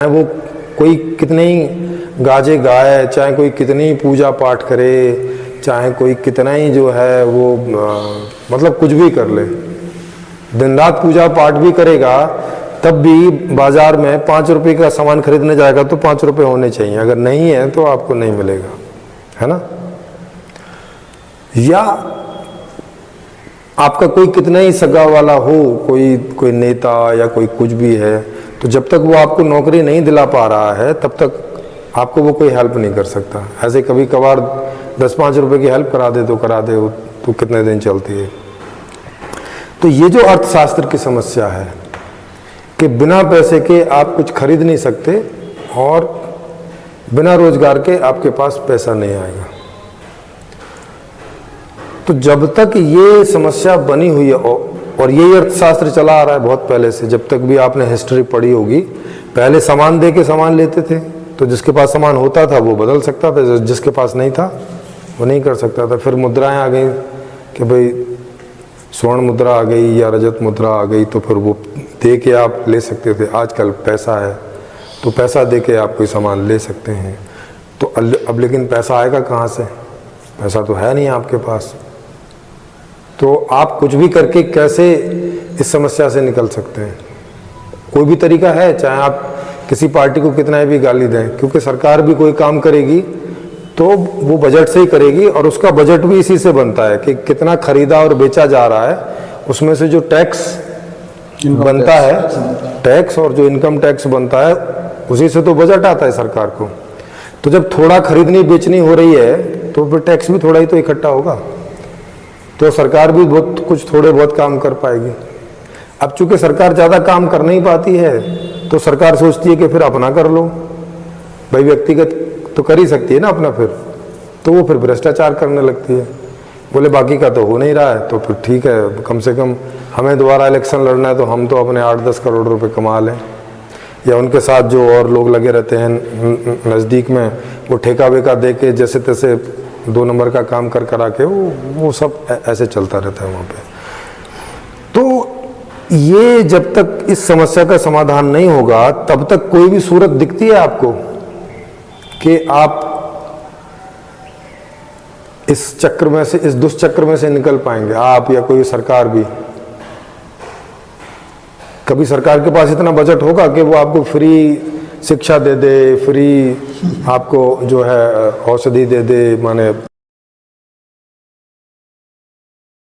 चाहे वो कोई कितने ही गाजे गाए, चाहे कोई कितनी पूजा पाठ करे, चाहे कोई कितना ही जो है वो मतलब कुछ भी कर ले, दिन रात पूजा पाठ भी करेगा, तब भी बाजार में 5 रुपए का सामान खरीदने जाएगा तो 5 रुपए होने चाहिए, अगर नहीं है तो आपको नहीं मिलेगा, है ना। या आपका कोई कितना ही सगा वाला हो, कोई नेता या कोई कुछ भी है, तो जब तक वो आपको नौकरी नहीं दिला पा रहा है तब तक आपको वो कोई हेल्प नहीं कर सकता। ऐसे कभी कभार 10-5 रुपए की हेल्प करा दे तो कितने दिन चलती है। तो ये जो अर्थशास्त्र की समस्या है कि बिना पैसे के आप कुछ खरीद नहीं सकते और बिना रोजगार के आपके पास पैसा नहीं आएगा। तो जब तक ये समस्या बनी हुई है, और यही अर्थशास्त्र चला आ रहा है बहुत पहले से, जब तक भी आपने हिस्ट्री पढ़ी होगी, पहले सामान दे के सामान लेते थे, तो जिसके पास सामान होता था वो बदल सकता था, जिसके पास नहीं था वो नहीं कर सकता था। फिर मुद्राएं आ गई कि भाई स्वर्ण मुद्रा आ गई या रजत मुद्रा आ गई, तो फिर वो दे के आप ले सकते थे। आजकल पैसा है तो पैसा दे के आप कोई सामान ले सकते हैं। तो अब लेकिन पैसा आएगा कहाँ से? पैसा तो है नहीं आपके पास, तो आप कुछ भी करके कैसे इस समस्या से निकल सकते हैं? कोई भी तरीका है, चाहे आप किसी पार्टी को कितना भी गाली दें, क्योंकि सरकार भी कोई काम करेगी तो वो बजट से ही करेगी, और उसका बजट भी इसी से बनता है कि कितना खरीदा और बेचा जा रहा है, उसमें से जो टैक्स बनता है, टैक्स और जो इनकम टैक्स बनता है, उसी से तो बजट आता है सरकार को। तो जब थोड़ा खरीदनी बेचनी हो रही है तो फिर टैक्स भी थोड़ा ही तो इकट्ठा होगा, तो सरकार भी बहुत कुछ थोड़े बहुत काम कर पाएगी। अब चूंकि सरकार ज़्यादा काम कर नहीं पाती है तो सरकार सोचती है कि फिर अपना कर लो, भाई व्यक्तिगत तो कर ही सकती है ना अपना, फिर तो वो फिर भ्रष्टाचार करने लगती है। बोले बाकी का तो हो नहीं रहा है, तो फिर ठीक है, कम से कम हमें दोबारा इलेक्शन लड़ना है तो हम तो अपने 8-10 करोड़ रुपए कमा लें, या उनके साथ जो और लोग लगे रहते हैं नज़दीक में, वो ठेका वेका दे के जैसे तैसे 2 नंबर का काम कर करा के वो सब ऐसे चलता रहता है वहाँ पे। तो ये जब तक इस समस्या का समाधान नहीं होगा तब तक कोई भी सूरत दिखती है आपको कि आप इस चक्र में से, इस दुष्चक्र में से निकल पाएंगे, आप या कोई सरकार भी? कभी सरकार के पास इतना बजट होगा कि वो आपको फ्री शिक्षा दे दे, फ्री आपको जो है औषधि दे दे, माने